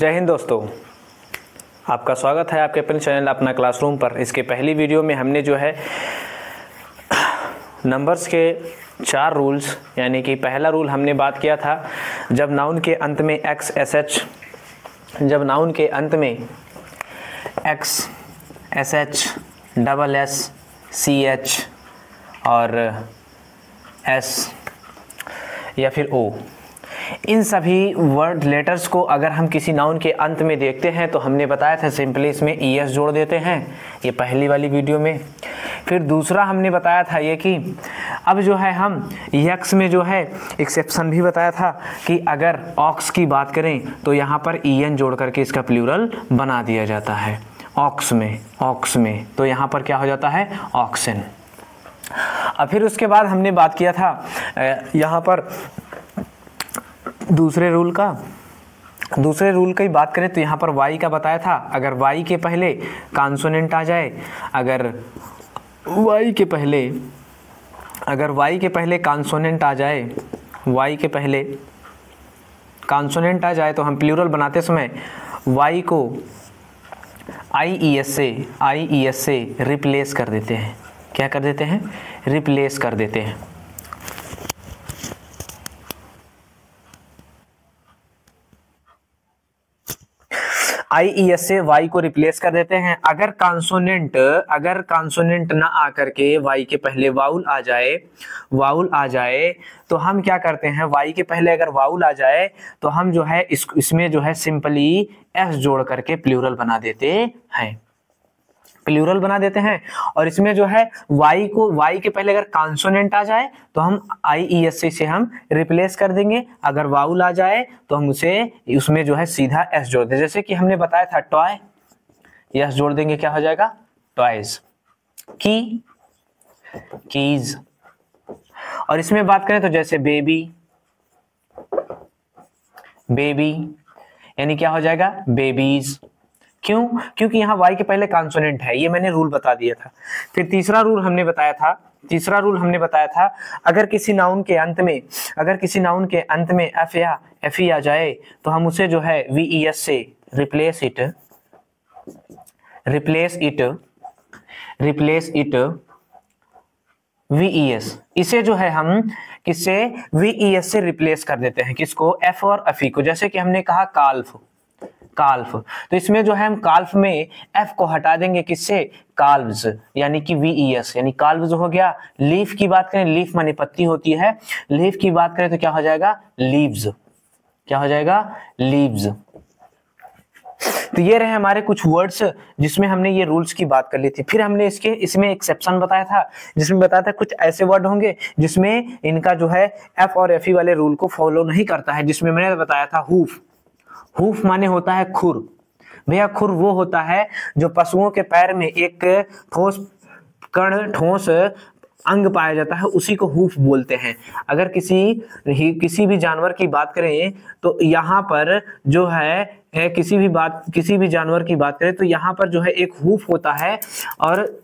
जय हिंद दोस्तों, आपका स्वागत है आपके अपने चैनल अपना क्लासरूम पर। इसके पहली वीडियो में हमने जो है नंबर्स के 4 रूल्स, यानी कि पहला रूल हमने बात किया था जब नाउन के अंत में एक्स एस एच, जब नाउन के अंत में X S H double S C H और एस या फिर ओ, इन सभी वर्ड लेटर्स को अगर हम किसी नाउन के अंत में देखते हैं तो हमने बताया था सिंपली इसमें ईएस जोड़ देते हैं, ये पहली वाली वीडियो में। फिर दूसरा हमने बताया था ये कि अब जो है हम यक्स में जो है एक्सेप्शन भी बताया था कि अगर ऑक्स की बात करें तो यहाँ पर ईएन जोड़ करके इसका प्लूरल बना दिया जाता है। ऑक्स में तो यहाँ पर क्या हो जाता है, ऑक्सन। अब फिर उसके बाद हमने बात किया था यहाँ पर दूसरे रूल की बात करें तो यहाँ पर वाई का बताया था। अगर वाई के पहले कॉन्सोनेंट आ जाए, अगर वाई के पहले कॉन्सोनेंट आ जाए तो हम प्लूरल बनाते समय वाई को आईईएस से रिप्लेस कर देते हैं। क्या कर देते हैं? रिप्लेस कर देते हैं। आईईएस से वाई को रिप्लेस कर देते हैं। अगर कॉन्सोनेंट ना आकर के वाई के पहले वाउल आ जाए तो हम क्या करते हैं, वाई के पहले अगर वाउल आ जाए तो हम जो है इसमें जो है सिंपली एस जोड़ करके प्लूरल बना देते हैं। और इसमें जो है वाई के पहले अगर कॉन्सोनेंट आ जाए तो हम आईईएस से हम रिप्लेस कर देंगे। अगर वाउल आ जाए तो हम उसमें जो है सीधा एस जोड़ दें। जैसे कि हमने बताया था टॉय, एस जोड़ देंगे, क्या हो जाएगा, टॉयज। कीज। और इसमें बात करें तो जैसे बेबी यानी क्या हो जाएगा, बेबीज। क्यों? क्योंकि यहाँ वाई के पहले कॉन्सोनेंट है, ये मैंने रूल बता दिया था। फिर तीसरा रूल हमने बताया था अगर किसी नाउन के अंत में एफ या एफ आ जाए तो हम उसे जो है वीईएस से रिप्लेस इट वीईएस, इसे जो है हम किससे, वीईएस से रिप्लेस कर देते हैं। किसको? एफ और एफी को। जैसे कि हमने कहा काल्फ, तो इसमें जो है हम काल्फ में एफ को हटा देंगे, किससे, काल्व्स, यानी कि वीईएस, यानी काल्व्स हो गया। लीफ की बात करें, लीफ माने पत्ती होती है, लीफ की बात करें तो क्या हो जाएगा, लीव्स। क्या हो जाएगा, लीव्स। तो ये रहे हमारे कुछ वर्ड्स जिसमें हमने ये रूल्स की बात कर ली थी। फिर हमने इसमें एक्सेप्शन बताया था, जिसमें बताया था कुछ ऐसे वर्ड होंगे जिसमें इनका जो है एफ और एफ वाले रूल को फॉलो नहीं करता है। जिसमें मैंने बताया था हूफ माने होता है खुर। भैया खुर वो होता है जो पशुओं के पैर में एक ठोस अंग पाया जाता है, उसी को हूफ बोलते हैं। अगर किसी भी जानवर की बात करें तो यहाँ पर जो है किसी भी जानवर की बात करें तो यहाँ पर जो है एक हूफ होता है। और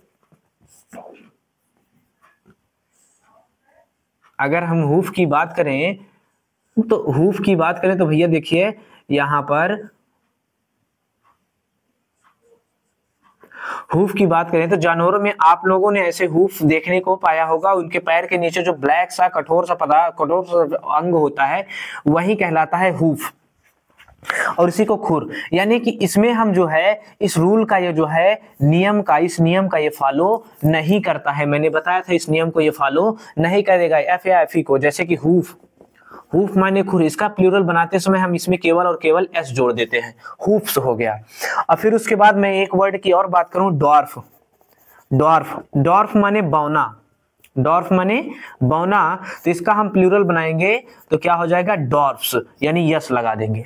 अगर हम हूफ की बात करें तो भैया देखिए यहाँ पर हूफ की बात करें तो जानवरों में आप लोगों ने ऐसे हूफ देखने को पाया होगा, उनके पैर के नीचे जो ब्लैक सा कठोर सा अंग होता है वही कहलाता है हूफ, और इसी को खुर। यानी कि इसमें हम जो है इस रूल का ये जो है इस नियम का ये फॉलो नहीं करता है। मैंने बताया था इस नियम को ये फॉलो नहीं करेगा एफ या एफ को। जैसे कि हूफ माने खुर, इसका प्लूरल बनाते समय हम इसमें केवल और केवल एस जोड़ देते हैं, हूफ्स हो गया। और फिर उसके बाद मैं एक वर्ड की और बात करूं, डॉर्फ माने बौना, तो इसका हम प्लूरल बनाएंगे तो क्या हो जाएगा, डॉर्फ्स, यानी यस लगा देंगे।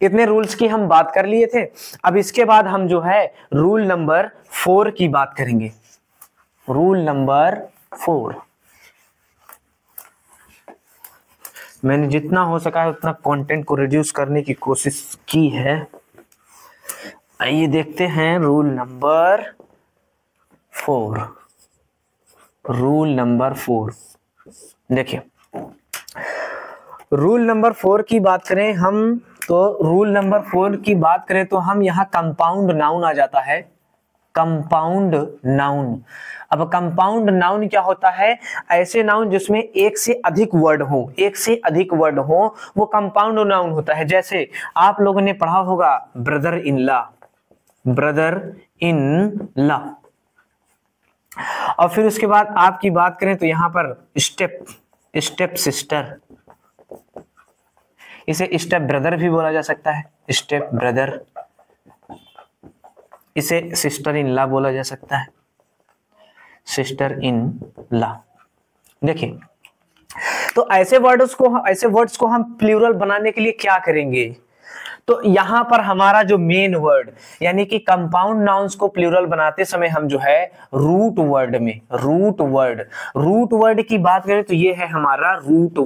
इतने रूल्स की हम बात कर लिए थे। अब इसके बाद हम जो है रूल नंबर 4 की बात करेंगे। रूल नंबर 4, मैंने जितना हो सका है उतना कंटेंट को रिड्यूस करने की कोशिश की है। आइए देखते हैं रूल नंबर 4। देखिए रूल नंबर 4 की बात करें हम तो रूल नंबर 4 की बात करें तो हम यहाँ कंपाउंड नाउन आ जाता है, कंपाउंड नाउन। अब कंपाउंड नाउन क्या होता है? ऐसे नाउन जिसमें एक से अधिक वर्ड हो, एक से अधिक वर्ड हो, वो कंपाउंड नाउन होता है। जैसे आप लोगों ने पढ़ा होगा brother in law, brother in law. और फिर उसके बाद आपकी बात करें तो यहां पर स्टेप, स्टेप सिस्टर, इसे स्टेप ब्रदर भी बोला जा सकता है, स्टेप ब्रदर। इसे सिस्टर इन लॉ बोला जा सकता है, सिस्टर इन लॉ। देखिए, तो ऐसे वर्ड्स को हम प्लूरल बनाने के लिए क्या करेंगे? तो यहां पर हमारा जो मेन वर्ड, यानी कि कंपाउंड नाउन्स को प्लूरल बनाते समय हम जो है रूट वर्ड में, रूट वर्ड की बात करें तो ये है हमारा रूट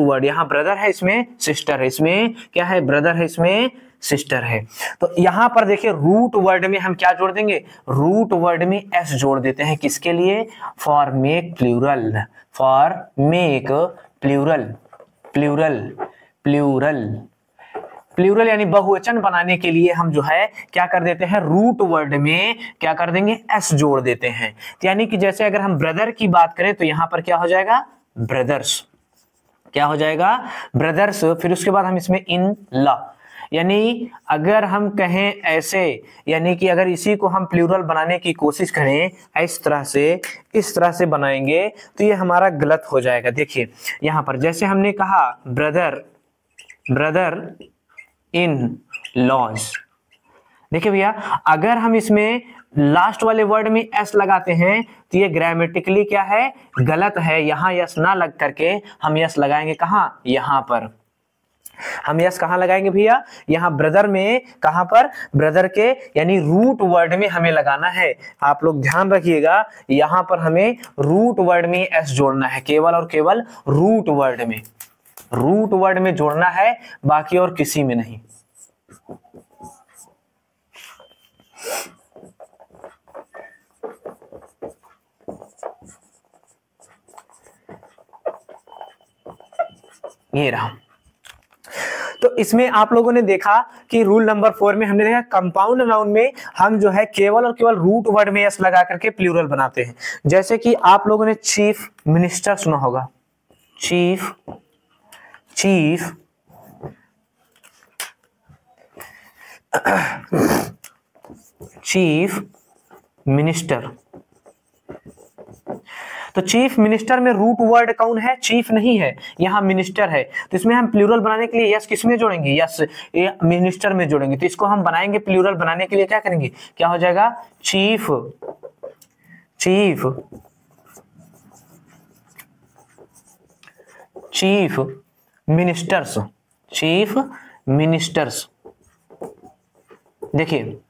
वर्ड। यहां ब्रदर है, इसमें सिस्टर है, इसमें क्या है? ब्रदर है, इसमें सिस्टर है। तो यहां पर देखिए रूट वर्ड में हम क्या जोड़ देंगे? रूट वर्ड में एस जोड़ देते हैं। किसके लिए? For make plural, for make plural, plural यानी बहुवचन बनाने के लिए हम जो है क्या कर देते हैं? रूट वर्ड में क्या कर देंगे? एस जोड़ देते हैं। यानी कि जैसे अगर हम ब्रदर की बात करें तो यहां पर क्या हो जाएगा? ब्रदर्स। क्या हो जाएगा? ब्रदर्स। फिर उसके बाद हम इसमें इन लॉ, यानी अगर हम कहें ऐसे, यानी कि अगर इसी को हम प्लूरल बनाने की कोशिश करें इस तरह से बनाएंगे तो ये हमारा गलत हो जाएगा। देखिए यहां पर जैसे हमने कहा ब्रदर इन लॉज। देखिए भैया, अगर हम इसमें लास्ट वाले वर्ड में एस लगाते हैं तो ये ग्रामेटिकली क्या है? गलत है। यहां यस ना लग करके हम यस लगाएंगे कहां? यहां पर हम यस कहां लगाएंगे भैया? यहां ब्रदर में। कहां पर? ब्रदर के, यानी रूट वर्ड में हमें लगाना है। आप लोग ध्यान रखिएगा, यहां पर हमें रूट वर्ड में एस जोड़ना है, केवल और केवल रूट वर्ड में जोड़ना है, बाकी और किसी में नहीं। ये रहा। तो इसमें आप लोगों ने देखा कि रूल नंबर 4 में हमने देखा कंपाउंड नाउन में हम जो है केवल और केवल रूट वर्ड में एस लगा करके प्लूरल बनाते हैं। जैसे कि आप लोगों ने चीफ मिनिस्टर सुना होगा, चीफ मिनिस्टर। तो चीफ मिनिस्टर में रूट वर्ड कौन है? चीफ नहीं है, यहां मिनिस्टर है। तो इसमें हम प्लूरल बनाने के लिए यस किस में जोड़ेंगे? यस मिनिस्टर में जोड़ेंगे। तो इसको हम बनाएंगे प्लूरल बनाने के लिए क्या करेंगे? क्या हो जाएगा? Chief ministers. देखिए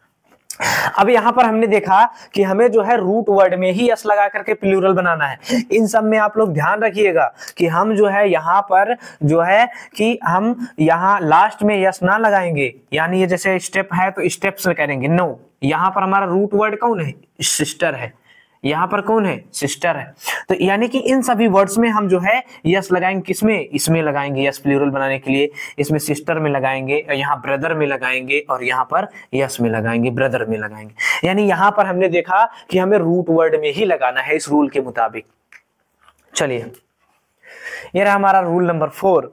अब यहां पर हमने देखा कि हमें जो है रूट वर्ड में ही यस लगा करके प्लूरल बनाना है। इन सब में आप लोग ध्यान रखिएगा कि हम जो है यहां पर जो है कि हम यहां लास्ट में यस ना लगाएंगे, यानी ये जैसे स्टेप है तो स्टेप से करेंगे। नो, यहां पर हमारा रूट वर्ड कौन है? सिस्टर है। यहां पर कौन है? सिस्टर है। तो यानी कि इन सभी वर्ड्स में हम जो है यस लगाएंगे। किसमें? इसमें लगाएंगे यस प्लूरल बनाने के लिए। इसमें सिस्टर में लगाएंगे, यहाँ ब्रदर में लगाएंगे, और यहाँ पर यस में लगाएंगे, ब्रदर में लगाएंगे। यानी यहां पर हमने देखा कि हमें रूट वर्ड में ही लगाना है इस रूल के मुताबिक। चलिए, ये रहा हमारा रूल नंबर 4।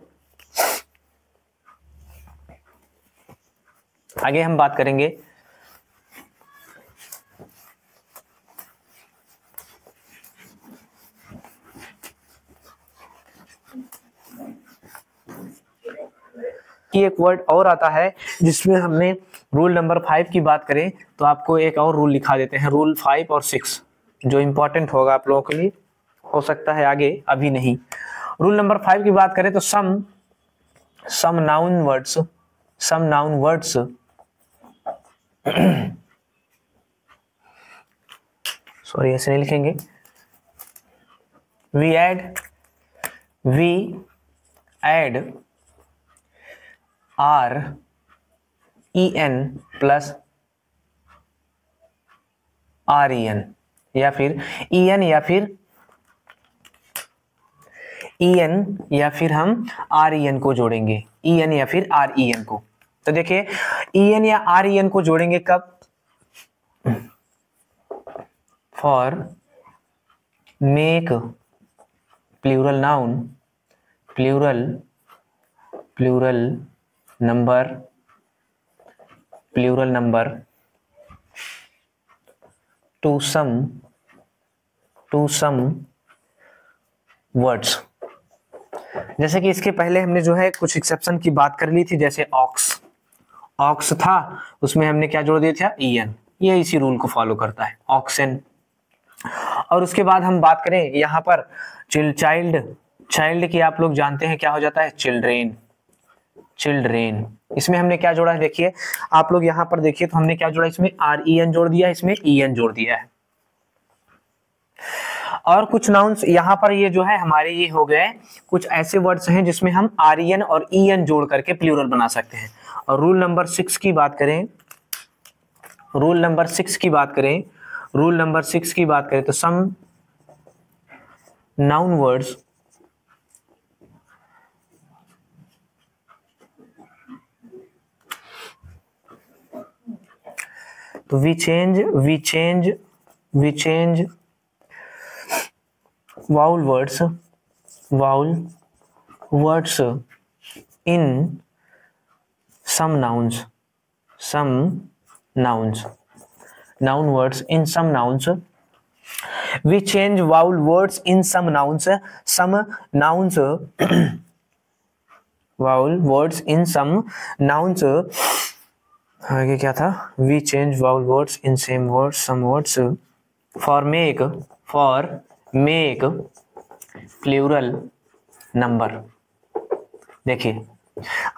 आगे हम बात करेंगे कि एक वर्ड और आता है जिसमें हमने रूल नंबर 5 की बात करें तो आपको एक और रूल लिखा देते हैं, रूल 5 और 6, जो इंपॉर्टेंट होगा आप लोगों के लिए, हो सकता है आगे, अभी नहीं। रूल नंबर 5 की बात करें तो सम नाउन वर्ड्स सॉरी ऐसे नहीं लिखेंगे, we add REN plus REN, या फिर EN या फिर EN या फिर हम REN को जोड़ेंगे, EN या फिर REN को। तो देखिए EN या REN को जोड़ेंगे कब? For make plural noun, plural number to some words. जैसे कि इसके पहले हमने जो है कुछ एक्सेप्शन की बात कर ली थी, जैसे ऑक्स था, उसमें हमने क्या जोड़ दिया था? EN। ये इसी रूल को फॉलो करता है, ऑक्सन। और उसके बाद हम बात करें यहाँ पर चाइल्ड की, आप लोग जानते हैं क्या हो जाता है? चिल्ड्रेन। इसमें हमने क्या जोड़ा है? देखिए आप लोग यहाँ पर देखिए तो हमने क्या जोड़ा? इसमें REN जोड़ दिया, इसमें EN जोड़ दिया है। और कुछ नाउन्स यहाँ पर ये जो है हमारे ये हो गए कुछ ऐसे वर्ड्स हैं जिसमें हम REN और EN जोड़ करके प्लूरल बना सकते हैं। और रूल नंबर 6 की बात करें, तो सम नाउन वर्ड्स तो we change vowel words in some nouns, noun words in some nouns. We change vowel words in some nouns, vowel words in some nouns। आगे क्या था? We change vowel words in some words for make plural number। देखिए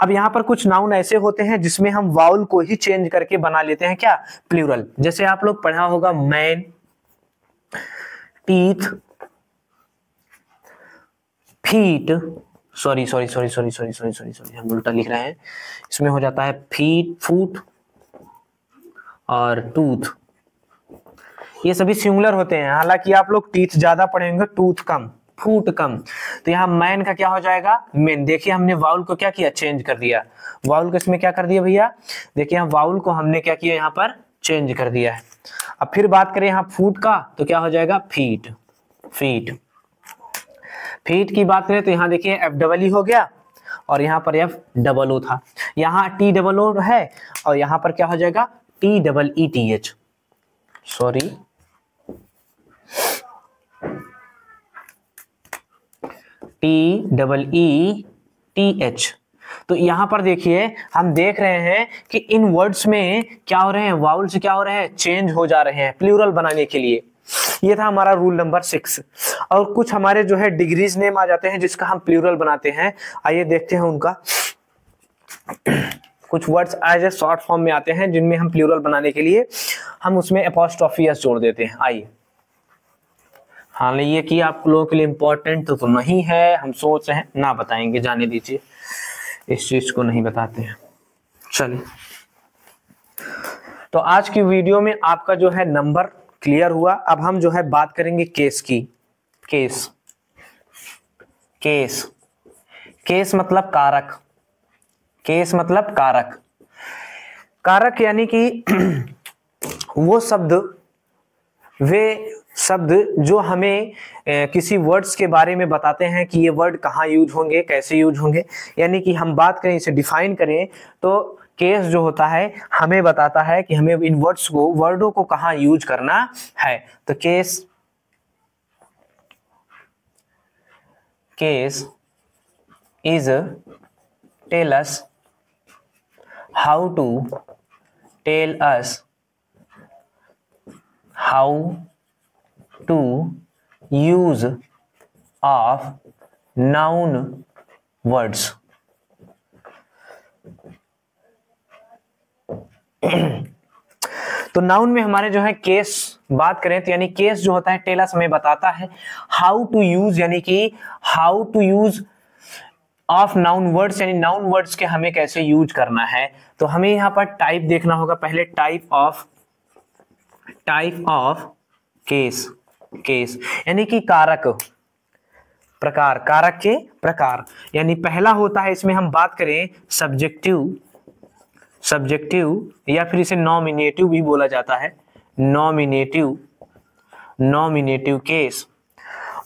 अब यहाँ पर कुछ noun ऐसे होते हैं जिसमें हम वाउल को ही चेंज करके बना लेते हैं क्या? प्लूरल। जैसे आप लोग पढ़ा होगा मैन, टीथ, फीट, सॉरी हम उल्टा लिख रहे हैं, इसमें हो जाता है फूट और टूथ। ये सभी सिंगुलर होते हैं, हालांकि आप लोग टीथ ज्यादा पढ़ेंगे, टूथ कम, फूट कम। तो यहाँ मैन का क्या हो जाएगा? मेन। देखिए हमने वाउल को क्या किया? चेंज कर दिया। वाउल को इसमें क्या कर दिया भैया? देखिए यहाँ वाउल को हमने क्या किया? यहाँ पर चेंज कर दिया है। अब फिर बात करें यहाँ फूट का, तो क्या हो जाएगा? फीट। फीट की बात करें तो यहाँ देखिए FEE हो गया और यहाँ पर FOO था, यहाँ TOO है और यहाँ पर क्या हो जाएगा? TEETH। Sorry, TEETH। तो यहाँ पर देखिए हम देख रहे हैं कि इन वर्ड्स में क्या हो रहे हैं? वाउल्स क्या हो रहे हैं? चेंज हो जा रहे हैं प्लूरल बनाने के लिए। ये था हमारा रूल नंबर 6। और कुछ हमारे जो है डिग्रीज नेम आ जाते हैं जिसका हम प्लूरल बनाते हैं। आइए देखते हैं उनका। कुछ words as a short form में आते हैं जिनमें हम प्लूरल बनाने के लिए हम उसमें अपॉस्ट्रोफी एस जोड़ देते हैं। आइए, हाँ ये कि आप लोगों के लिए इंपॉर्टेंट तो नहीं है, हम सोच रहे हैं ना बताएंगे, जाने दीजिए, इस चीज को नहीं बताते हैं। चलिए, तो आज की वीडियो में आपका जो है नंबर क्लियर हुआ। अब हम जो है बात करेंगे केस की। केस मतलब कारक। कारक यानी कि वे शब्द जो हमें किसी वर्ड्स के बारे में बताते हैं कि ये वर्ड कहाँ यूज होंगे, कैसे यूज होंगे। यानी कि हम बात करें, इसे डिफाइन करें तो केस जो होता है हमें बताता है कि हमें इन वर्डों को कहाँ यूज करना है। तो case is tell us how to use of noun words. तो नाउन में हमारे जो है केस बात करें तो यानी केस जो होता है टेल अस हमें बताता है हाउ टू यूज, यानी कि how to use of noun words, यानी नाउन वर्ड्स के हमें कैसे यूज करना है। तो हमें यहाँ पर टाइप देखना होगा पहले, टाइप ऑफ केस यानी कि कारक। प्रकार, कारक के प्रकार। यानी पहला होता है, इसमें हम बात करें सब्जेक्टिव, सब्जेक्टिव या फिर इसे नॉमिनेटिव भी बोला जाता है, नॉमिनेटिव, नॉमिनेटिव केस।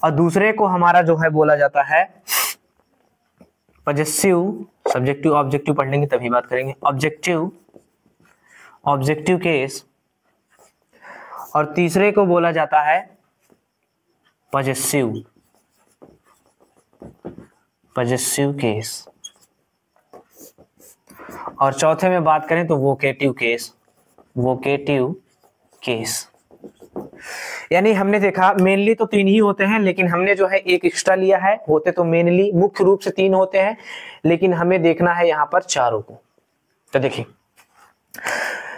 और दूसरे को हमारा जो है बोला जाता है पजेसिव, सब्जेक्टिव ऑब्जेक्टिव पढ़ लेंगे तभी बात करेंगे, ऑब्जेक्टिव, ऑब्जेक्टिव केस। और तीसरे को बोला जाता है पजेसिव, पजेसिव केस। और चौथे में बात करें तो वोकेटिव केस, वोकेटिव केस। यानी हमने देखा मेनली तो 3 ही होते हैं, लेकिन हमने जो है एक एक्स्ट्रा लिया है, होते तो मेनली मुख्य रूप से 3 होते हैं, लेकिन हमें देखना है यहां पर चारों को। तो देखिए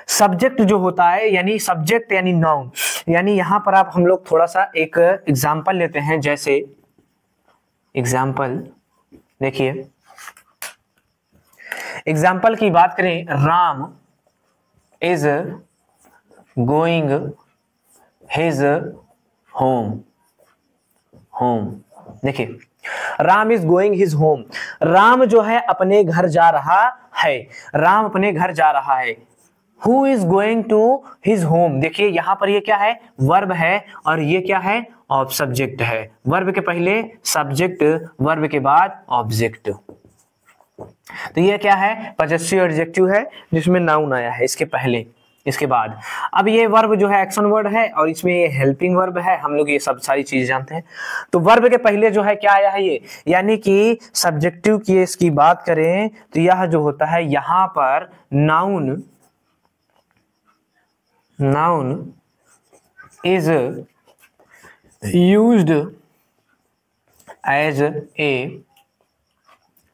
सब्जेक्ट जो होता है, यानी सब्जेक्ट यानी नाउन, यानी यहां पर आप हम लोग थोड़ा सा एक एग्जांपल लेते हैं। जैसे एग्जांपल देखिए, एग्जांपल की बात करें, Ram is going his home, home. देखिए Ram is going his home, Ram जो है अपने घर जा रहा है, राम अपने घर जा रहा है। Who is going to his home, देखिए यहां पर ये क्या है, वर्ब है, और ये क्या है, सब्जेक्ट है। वर्ब के पहले सब्जेक्ट, वर्ब के बाद ऑब्जेक्ट। तो ये क्या है, पजेसिव एडजेक्टिव है जिसमें नाउन आया है इसके पहले, इसके बाद। अब ये वर्ब जो है एक्शन वर्ड है, और इसमें ये हेल्पिंग वर्ब है, हम लोग ये सब सारी चीज जानते हैं। तो वर्ब के पहले जो है क्या आया है ये, यानी कि सब्जेक्टिव केस की बात करें तो यह जो होता है यहां पर noun, noun is used as a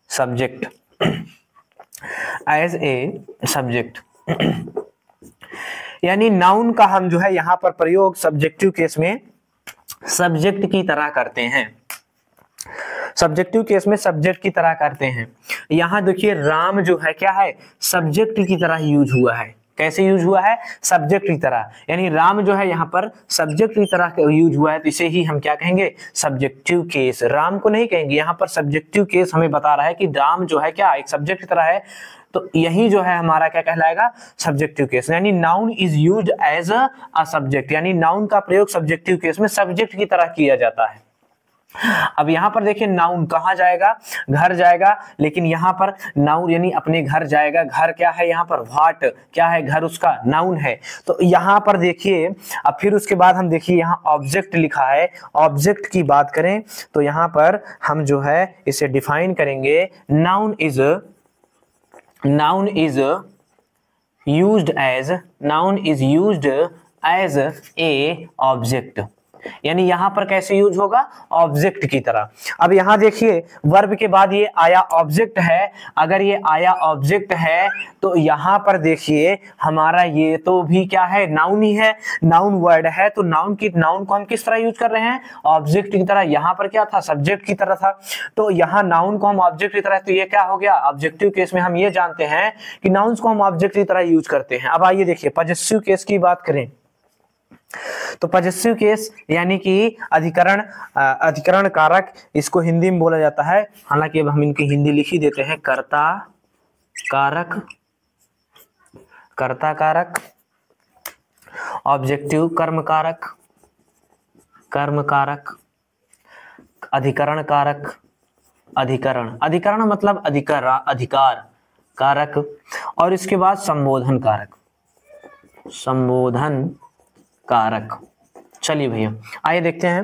subject, as a subject. यानी नाउन का हम जो है यहां पर प्रयोग सब्जेक्टिव केस में सब्जेक्ट की तरह करते हैं, सब्जेक्टिव केस में सब्जेक्ट की तरह करते हैं। यहां देखिए राम जो है क्या है, सब्जेक्ट की तरह यूज हुआ है। कैसे यूज हुआ है, सब्जेक्ट की तरह, यानी राम जो है यहाँ पर सब्जेक्ट की तरह यूज हुआ है, तो इसे ही हम क्या कहेंगे, सब्जेक्टिव केस। राम को नहीं कहेंगे, यहाँ पर सब्जेक्टिव केस हमें बता रहा है कि राम जो है क्या एक सब्जेक्ट की तरह है, तो यही जो है हमारा क्या कहलाएगा, सब्जेक्टिव केस। यानी noun is used as a subject, यानी नाउन का प्रयोग सब्जेक्टिव केस में सब्जेक्ट की तरह किया जाता है। अब यहां पर देखिए नाउन कहां जाएगा, घर जाएगा, लेकिन यहां पर नाउन यानी अपने घर जाएगा। घर क्या है यहाँ पर, व्हाट क्या है, घर उसका नाउन है। तो यहां पर देखिए, अब फिर उसके बाद हम देखिए यहाँ ऑब्जेक्ट लिखा है। ऑब्जेक्ट की बात करें तो यहां पर हम जो है इसे डिफाइन करेंगे, noun is used as a object. यानी यहां पर कैसे यूज होगा, ऑब्जेक्ट की तरह। अब यहां देखिए वर्ब के बाद ये आया ऑब्जेक्ट है, अगर ये आया ऑब्जेक्ट है तो यहां पर देखिए हमारा ये तो भी क्या है, नाउन ही है, नाउन वर्ड है। तो नाउन को हम किस तरह यूज कर रहे हैं, ऑब्जेक्ट की तरह। यहां पर क्या था, सब्जेक्ट की तरह था, तो यहां नाउन को हम ऑब्जेक्ट की तरह, तो ये क्या हो गया, ऑब्जेक्टिव केस में हम ये जानते हैं कि नाउन्स को हम ऑब्जेक्ट की तरह यूज करते हैं। अब आइए देखिए पजेसिव केस की बात करें तो पजेसिव केस यानी कि अधिकरण, अधिकरण कारक, इसको हिंदी में बोला जाता है। हालांकि अब हम इनकी हिंदी लिख ही देते हैं, कर्ता कारक, कर्ता कारक, ऑब्जेक्टिव कर्म कारक, कर्म कारक, अधिकरण कारक, अधिकरण, अधिकरण मतलब अधिकार कारक, और इसके बाद संबोधन कारक, संबोधन कारक। चलिए भैया आइए देखते हैं।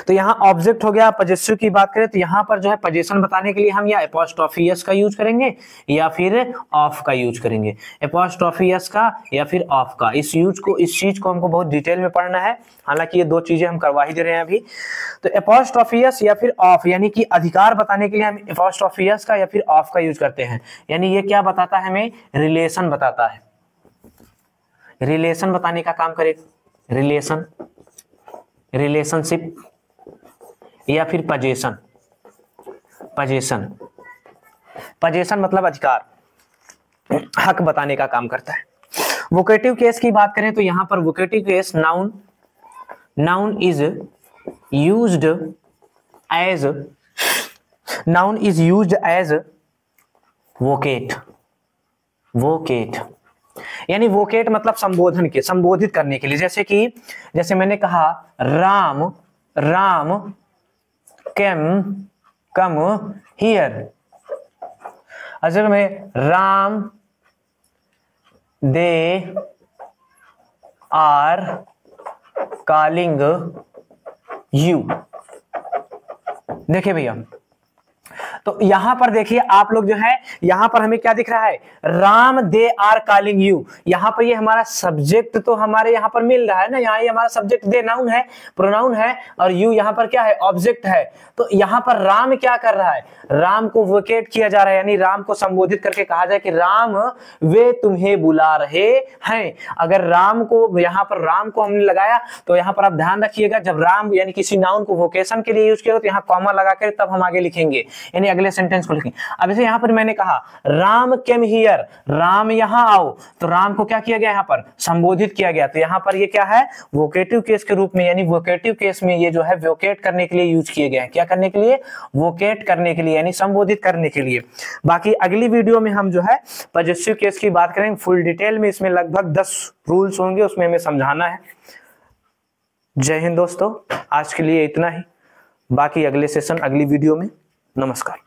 तो यहाँ ऑब्जेक्ट हो गया। पजेसिव की बात करें तो यहाँ पर जो है पोजीशन बताने के लिए हम या एपोस्ट्रोफी एस का यूज करेंगे या फिर ऑफ का यूज करेंगे, एपोस्ट्रोफी एस का या फिर ऑफ का। इस चीज को हमको बहुत डिटेल में पढ़ना है, हालांकि ये दो चीजें हम करवा ही दे रहे हैं अभी। तो एपोस्ट्रोफी एस या फिर ऑफ, यानी कि अधिकार बताने के लिए हम एपोस्ट्रोफी एस का या फिर ऑफ का यूज करते हैं। यानी ये क्या बताता है, हमें रिलेशन बताता है, रिलेशन बताने का काम करे, रिलेशन, रिलेशनशिप या फिर पजेशन। पजेशन, पजेशन मतलब अधिकार, हक बताने का काम करता है। वोकेटिव केस की बात करें तो यहां पर vocative case noun is used as, noun is used as vocative, vocative यानी वोकेट मतलब संबोधन के, संबोधित करने के लिए। जैसे कि जैसे मैंने कहा Ram, Ram came, come here. असल में Ram they are calling you. देखिए भैया, तो यहां पर देखिए आप लोग जो है, यहां पर हमें क्या दिख रहा है, Ram they are calling you. यहां पर ये हमारा सब्जेक्ट तो हमारे यहां पर मिल रहा है ना, यहाँ ये हमारा सब्जेक्ट दे नाउन है, प्रोनाउन है, और यू यहां पर क्या है, ऑब्जेक्ट है। तो यहां पर राम क्या कर रहा है, राम को वोकेट किया जा रहा है, यानी राम को संबोधित करके कहा जाए कि राम वे तुम्हें बुला रहे हैं। अगर राम को यहां पर राम को हमने लगाया तो यहां पर आप ध्यान रखिएगा, जब राम यानी किसी नाउन को वोकेशन के लिए यूज किया तो यहां कॉमा लगा कर तब हम आगे लिखेंगे, यानी अगले सेंटेंस को लिखेंगे। अब जैसे यहां पर मैंने कहा राम केम हियर, राम यहां आओ, तो राम को क्या किया गया, यहां पर संबोधित किया गया। तो यहां पर ये क्या है, वोकेटिव केस के रूप में, यानी वोकेटिव केस में ये जो है वोकेट करने के लिए यूज किए गए हैं। क्या करने के लिए, वोकेट करने के लिए, यानी संबोधित करने के लिए। बाकी अगली वीडियो में हम जो है पॉजेसिव केस की बात करेंगे फुल डिटेल में, इसमें लगभग 10 रूल्स होंगे, उसमें हमें समझाना है। जय हिंद दोस्तों, आज के लिए इतना ही, बाकी अगले सेशन अगली वीडियो में। नमस्कार।